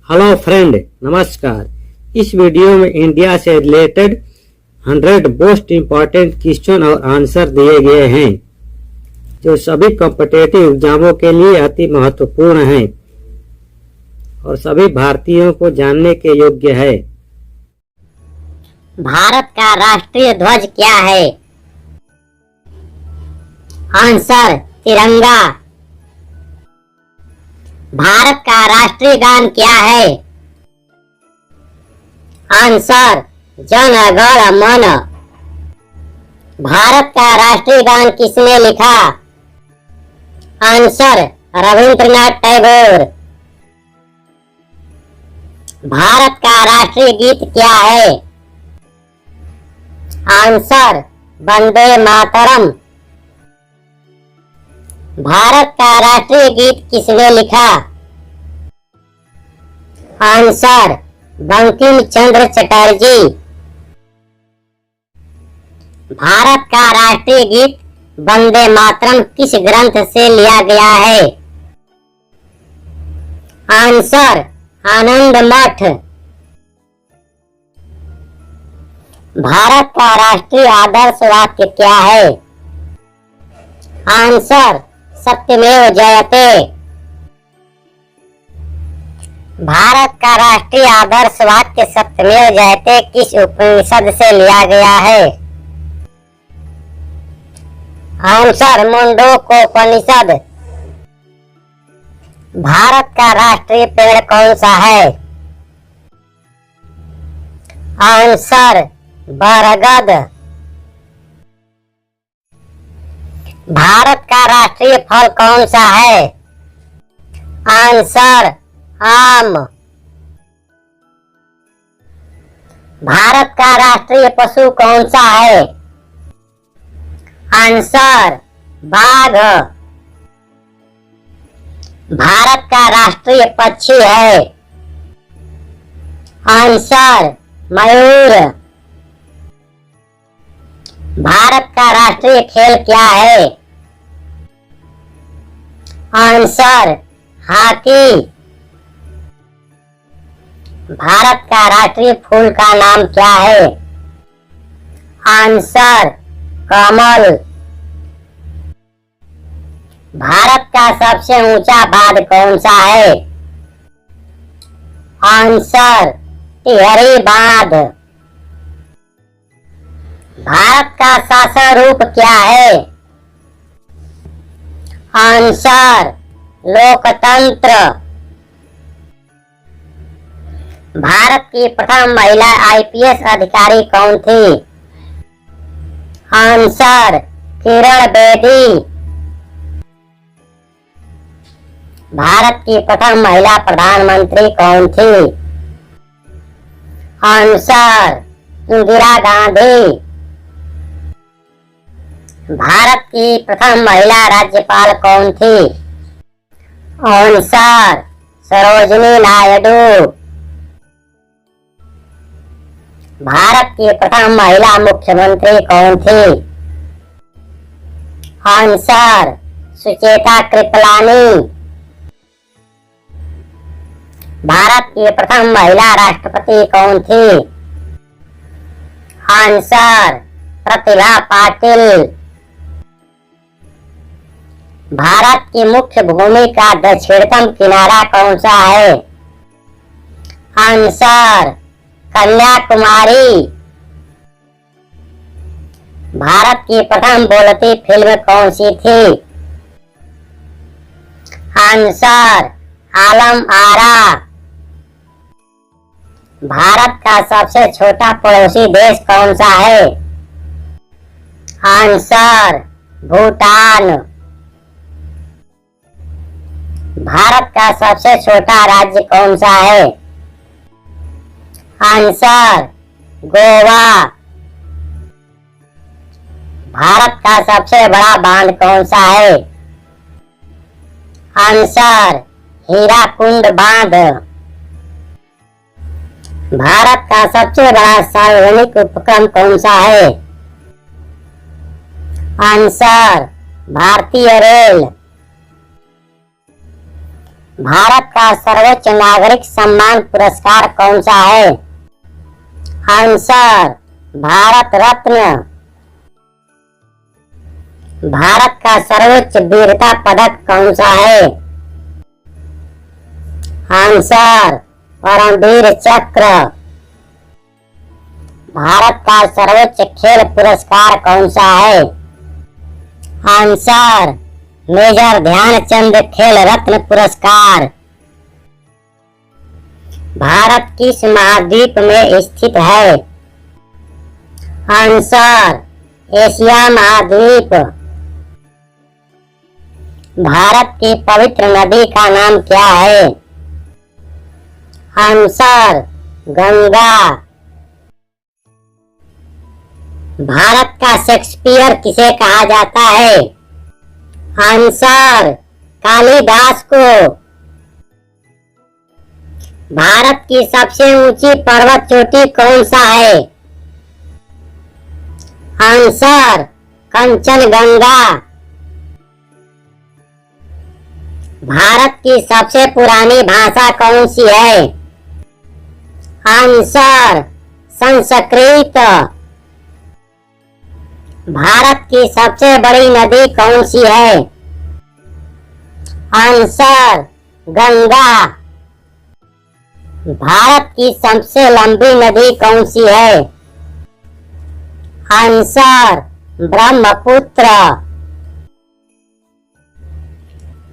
Hello friend, नमस्कार। इस video में इंडिया से रिलेटेड 100 मोस्ट इम्पॉर्टेंट क्वेश्चन और आंसर दिए गए हैं जो सभी कॉम्पिटिटिव एग्जामों के लिए अति महत्वपूर्ण हैं और सभी भारतीयों को जानने के योग्य है। भारत का राष्ट्रीय ध्वज क्या है? आंसर तिरंगा। भारत का राष्ट्रीय गान क्या है? आंसर जन गण मन। भारत का राष्ट्रीय गान किसने लिखा? आंसर रविंद्रनाथ टैगोर। भारत का राष्ट्रीय गीत क्या है? आंसर वंदे मातरम। भारत का राष्ट्रीय गीत किसने लिखा? आंसर बंकिम चंद्र चटर्जी। भारत का राष्ट्रीय गीत वंदे मातरम किस ग्रंथ से लिया गया है? आंसर आनंद मठ। भारत का राष्ट्रीय आदर्श वाक्य क्या है? आंसर सत्यमेव जयते। भारत का राष्ट्रीय आदर्श वाक्य सत्यमेव जयते किस उपनिषद से लिया गया है? आंसर मुंडकोपनिषद। भारत का राष्ट्रीय पेड़ कौन सा है? आंसर बरगद। भारत का राष्ट्रीय फल कौन सा है? आंसर आम। भारत का राष्ट्रीय पशु कौन सा है? आंसर बाघ। भारत का राष्ट्रीय पक्षी है? आंसर मयूर। भारत का राष्ट्रीय खेल क्या है? Answer hockey. भारत का राष्ट्रीय फूल का नाम क्या है? आंसर कमल। भारत का सबसे ऊंचा बांध कौन सा है? आंसर टिहरी बांध। भारत का शासन रूप क्या है? आंसर लोकतंत्र। भारत की प्रथम महिला आईपीएस अधिकारी कौन थी? आंसर किरण बेदी। भारत की प्रथम महिला प्रधानमंत्री कौन थी? आंसर इंदिरा गांधी। भारत की प्रथम महिला राज्यपाल कौन थी? आंसर सरोजिनी नायडू। भारत की प्रथम महिला मुख्यमंत्री कौन थी? आंसर सुचेता कृपलानी। भारत की प्रथम महिला राष्ट्रपति कौन थी? आंसर प्रतिभा पाटिल। भारत की मुख्य भूमि का दक्षिणतम किनारा कौन सा है? आंसर कन्याकुमारी। भारत की प्रथम बोलती फिल्म कौन सी थी? आंसर आलम आरा। भारत का सबसे छोटा पड़ोसी देश कौन सा है? आंसर भूटान। भारत का सबसे छोटा राज्य कौन सा है? आंसर गोवा। भारत का सबसे बड़ा बांध कौन सा है? आंसर हीराकुंड बांध। भारत का सबसे बड़ा सार्वजनिक उपक्रम कौन सा है? आंसर भारतीय रेल। भारत का सर्वोच्च नागरिक सम्मान पुरस्कार कौन सा है? आंसर भारत रत्न। भारत का सर्वोच्च वीरता पदक कौन सा है? आंसर परमवीर चक्र। भारत का सर्वोच्च खेल पुरस्कार कौन सा है? आंसर मेजर ध्यानचंद खेल रत्न पुरस्कार। भारत किस महाद्वीप में स्थित है? आंसर एशिया महाद्वीप। भारत की पवित्र नदी का नाम क्या है? आंसर गंगा। भारत का शेक्सपियर किसे कहा जाता है? आंसर कालिदास को। भारत की सबसे ऊंची पर्वत चोटी कौन सा है? आंसर कंचनजंगा। भारत की सबसे पुरानी भाषा कौन सी है? आंसर संस्कृत। भारत की सबसे बड़ी नदी कौन सी है? आंसर गंगा। भारत की सबसे लंबी नदी कौन सी है? आंसर ब्रह्मपुत्र।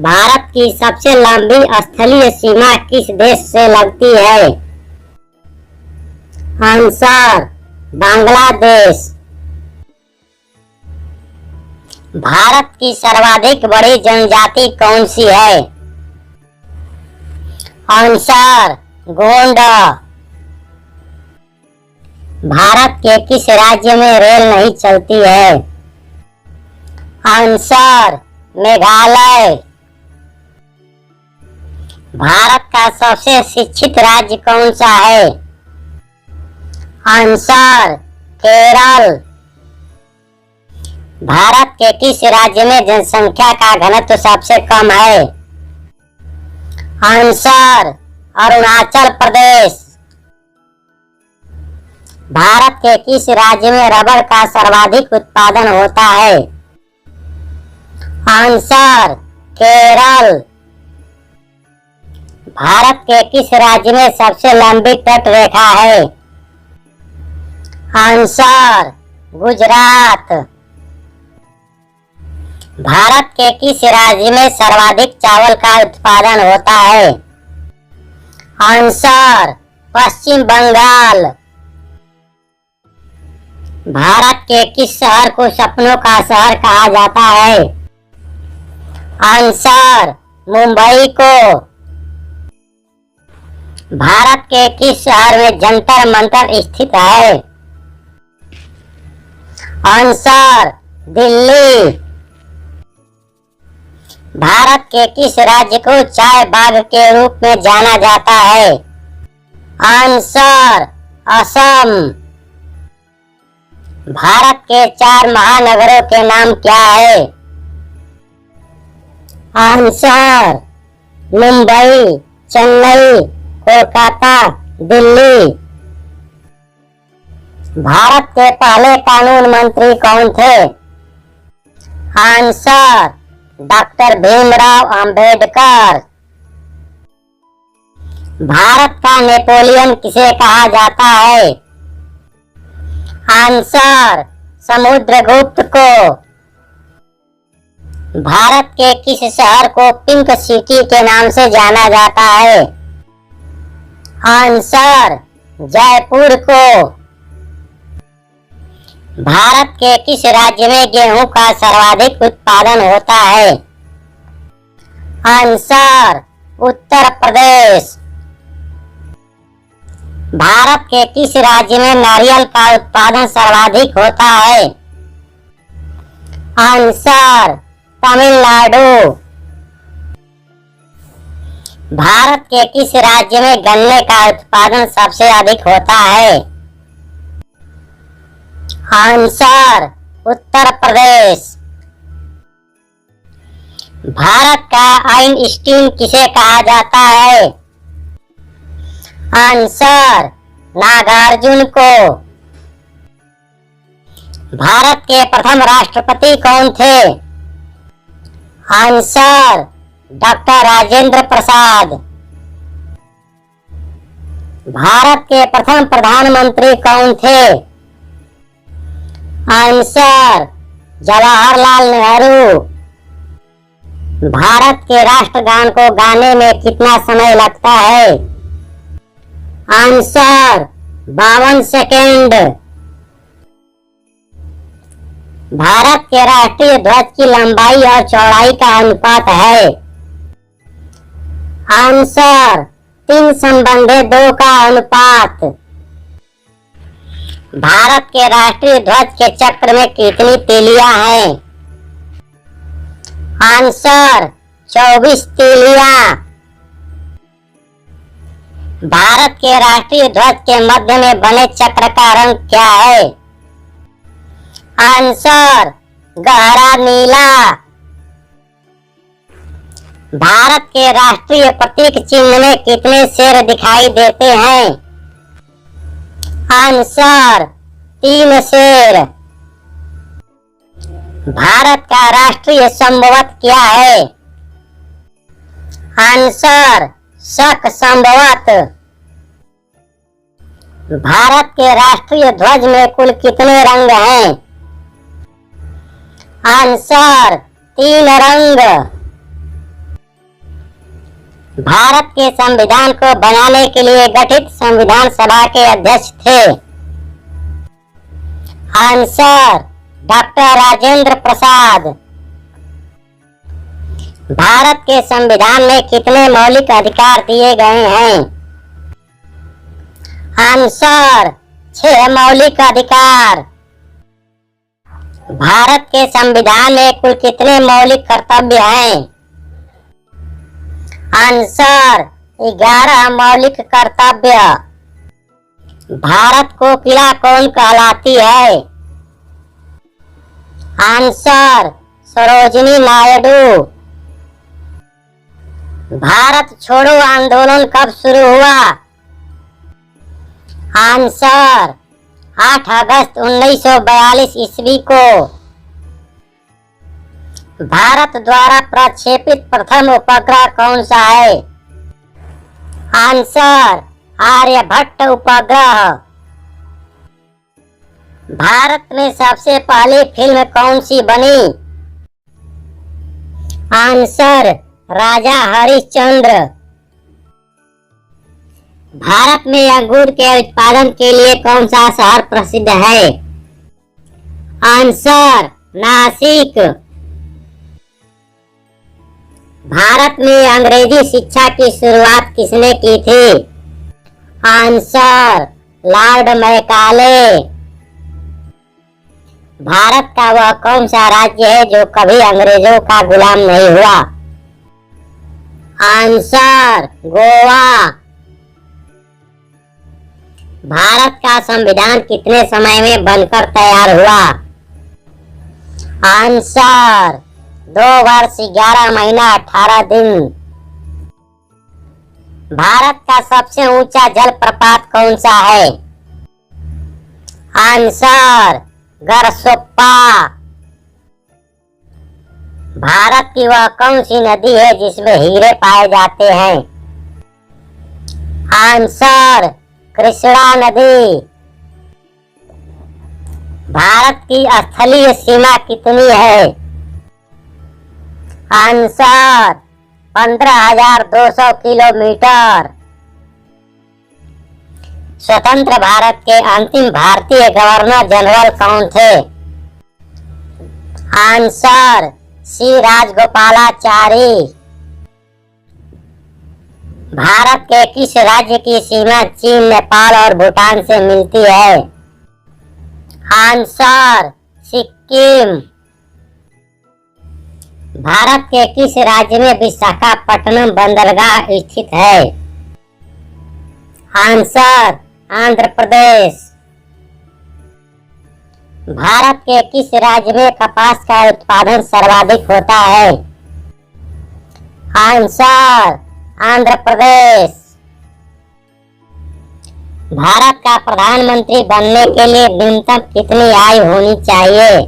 भारत की सबसे लंबी स्थलीय सीमा किस देश से लगती है? आंसर बांग्लादेश। भारत की सर्वाधिक बड़ी जनजाति कौन सी है? आंसर गोंड। भारत के किस राज्य में रेल नहीं चलती है? आंसर मेघालय। भारत का सबसे शिक्षित राज्य कौन सा है? आंसर केरल। भारत के किस राज्य में जनसंख्या का घनत्व सबसे कम है? आंसर अरुणाचल प्रदेश। भारत के किस राज्य में रबर का सर्वाधिक उत्पादन होता है? आंसर केरल। भारत के किस राज्य में सबसे लंबी तट रेखा है? आंसर गुजरात। भारत के किस राज्य में सर्वाधिक चावल का उत्पादन होता है? आंसर पश्चिम बंगाल। भारत के किस शहर को सपनों का शहर कहा जाता है? आंसर मुंबई को। भारत के किस शहर में जंतर मंतर स्थित है? आंसर दिल्ली। भारत के किस राज्य को चाय बाग के रूप में जाना जाता है? आंसर असम। भारत के 4 महानगरों के नाम क्या है? आंसर मुंबई, चेन्नई, कोलकाता, दिल्ली। भारत के पहले कानून मंत्री कौन थे? Answer doctor Bhimrao Ambedkar. भारत का नेपोलियन किसे कहा जाता है? आंसर समुद्रगुप्त को। भारत के किस शहर को पिंक सिटी के नाम से जाना जाता है? आंसर जयपुर को। भारत के किस राज्य में गेहूं का सर्वाधिक उत्पादन होता है? आंसर उत्तर प्रदेश। भारत के किस राज्य में नारियल का उत्पादन सर्वाधिक होता है? आंसर तमिलनाडु। भारत के किस राज्य में गन्ने का उत्पादन सबसे अधिक होता है? आंसर उत्तर प्रदेश। भारत का आइंस्टीन किसे कहा जाता है? आंसर नागार्जुन को। भारत के प्रथम राष्ट्रपति कौन थे? Answer doctor Rajendra Prasad. भारत के प्रथम प्रधानमंत्री कौन थे? आंसर जवाहरलाल नेहरू। भारत के राष्ट्रगान को गाने में कितना समय लगता है? Answer 52 second. भारत के राष्ट्रीय ध्वज की लंबाई और चौड़ाई का अनुपात है? आंसर 3:2 का अनुपात। भारत के राष्ट्रीय ध्वज के चक्र में कितनी तीलियां हैं? आंसर 24 तीलियां। भारत के राष्ट्रीय ध्वज के मध्य में बने चक्र का रंग क्या है? आंसर गहरा नीला। भारत के राष्ट्रीय प्रतीक चिन्ह में कितने शेर दिखाई देते हैं? आंसर 3 शेर। भारत का राष्ट्रीय संवत क्या है? आंसर शक संवत। भारत के राष्ट्रीय ध्वज में कुल कितने रंग हैं? आंसर 3 रंग। भारत के संविधान को बनाने के लिए गठित संविधान सभा के अध्यक्ष थे? Answer doctor Rajendra Prasad. भारत के संविधान में कितने मौलिक अधिकार दिए गए हैं? आंसर 6 मौलिक अधिकार। भारत के संविधान में कुल कितने मौलिक कर्तव्य हैं? आंसर 11 मौलिक कर्तव्य। भारत को किला कौन कहलाती है? आंसर सरोजिनी नायडू। भारत छोड़ो आंदोलन कब शुरू हुआ? आंसर 8 अगस्त 1942 ईस्वी को। भारत द्वारा प्रक्षेपित प्रथम उपग्रह कौन सा है? आंसर आर्यभट्ट उपग्रह। भारत में सबसे पहली फिल्म कौन सी बनी? आंसर राजा हरिश्चंद्र। भारत में अंगूर के उत्पादन के लिए कौन सा शहर प्रसिद्ध है? आंसर नासिक। भारत में अंग्रेजी शिक्षा की शुरुआत किसने की थी? Answer Lord Macaulay. भारत का वह कौन सा राज्य है जो कभी अंग्रेजों का गुलाम नहीं हुआ? आंसर गोवा। भारत का संविधान कितने समय में बनकर तैयार हुआ? आंसर 2 वर्ष 11 महीना 18 दिन। भारत का सबसे ऊंचा जलप्रपात कौन सा है? आंसर गरसोप्पा। भारत की वह कौन सी नदी है जिसमें हीरे पाए जाते हैं? आंसर कृष्णा नदी। भारत की स्थलीय सीमा कितनी है? Answer 15,200 kilometre. स्वतंत्र भारत के अंतिम भारतीय गवर्नर जनरल कौन थे? Answer C Rajagopalachari. भारत के किस राज्य की सीमा चीन, नेपाल और भूटान से मिलती है? आंसर सिक्किम। भारत के किस राज्य में विशाखापट्टनम बंदरगाह स्थित है? आंसर आंध्र प्रदेश। भारत के किस राज्य में कपास का उत्पादन सर्वाधिक होता है? आंसर आंध्र प्रदेश। भारत का प्रधानमंत्री बनने के लिए न्यूनतम कितनी आयु होनी चाहिए?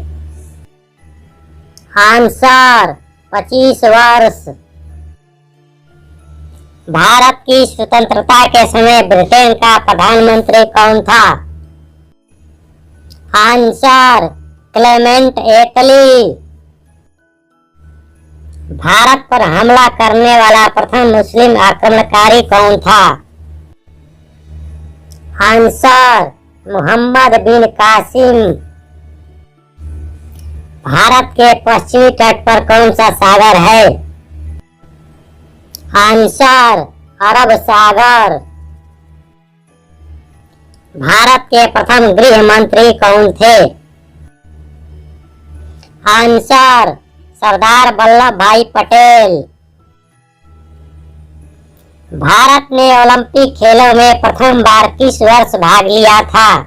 आंसर 25 वर्ष। भारत की स्वतंत्रता के समय ब्रिटेन का प्रधानमंत्री कौन था? आंसर क्लेमेंट एटली। भारत पर हमला करने वाला प्रथम मुस्लिम आक्रमणकारी कौन था? आंसर मोहम्मद बिन कासिम। भारत के पश्चिमी तट पर कौन सा सागर है? आंसर अरब सागर। भारत के प्रथम गृह मंत्री कौन थे? आंसर सरदार वल्लभ भाई पटेल। भारत ने ओलंपिक खेलों में प्रथम बार किस वर्ष भाग लिया था?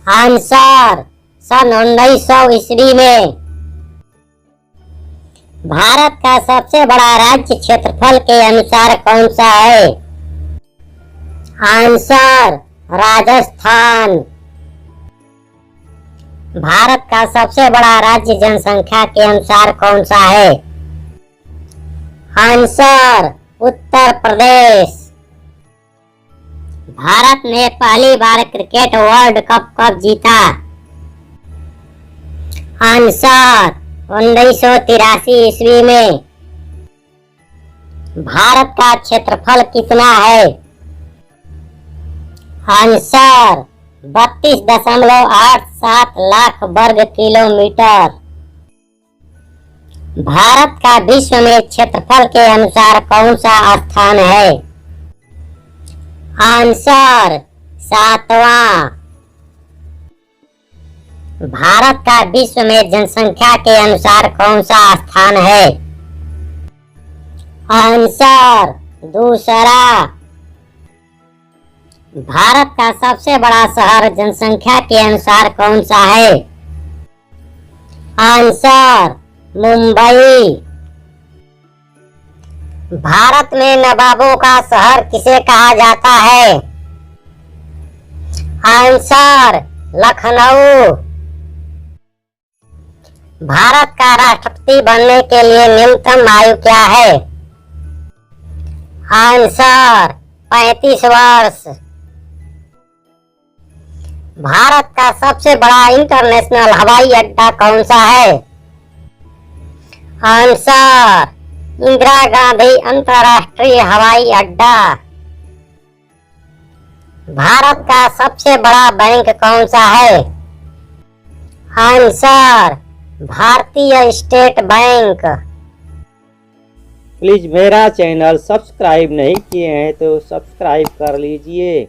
आंसर सन 1900 ईस्वी में। भारत का सबसे बड़ा राज्य क्षेत्रफल के अनुसार कौन सा है? आंसर राजस्थान। भारत का सबसे बड़ा राज्य जनसंख्या के अनुसार कौन सा है? आंसर उत्तर प्रदेश। भारत ने पहली बार क्रिकेट वर्ल्ड कप कब जीता? आंसर 1983 ईस्वी में। भारत का क्षेत्रफल कितना है? आंसर 32.87 लाख वर्ग किलोमीटर। भारत का विश्व में क्षेत्रफल के अनुसार कौन सा स्थान है? आंसर 7वां। भारत का विश्व में जनसंख्या के अनुसार कौन सा स्थान है? आंसर दूसरा। भारत का सबसे बड़ा शहर जनसंख्या के अनुसार कौन सा है? आंसर मुंबई। भारत में नवाबों का शहर किसे कहा जाता है? आंसर लखनऊ। भारत का राष्ट्रपति बनने के लिए न्यूनतम आयु क्या है? आंसर 35 वर्ष। भारत का सबसे बड़ा इंटरनेशनल हवाई अड्डा कौन सा है? आंसर इंदिरा गांधी अंतर्राष्ट्रीय हवाई अड्डा। भारत का सबसे बड़ा बैंक कौन सा है? आंसर भारतीय स्टेट बैंक। प्लीज मेरा चैनल सब्सक्राइब नहीं किए हैं तो सब्सक्राइब कर लीजिए।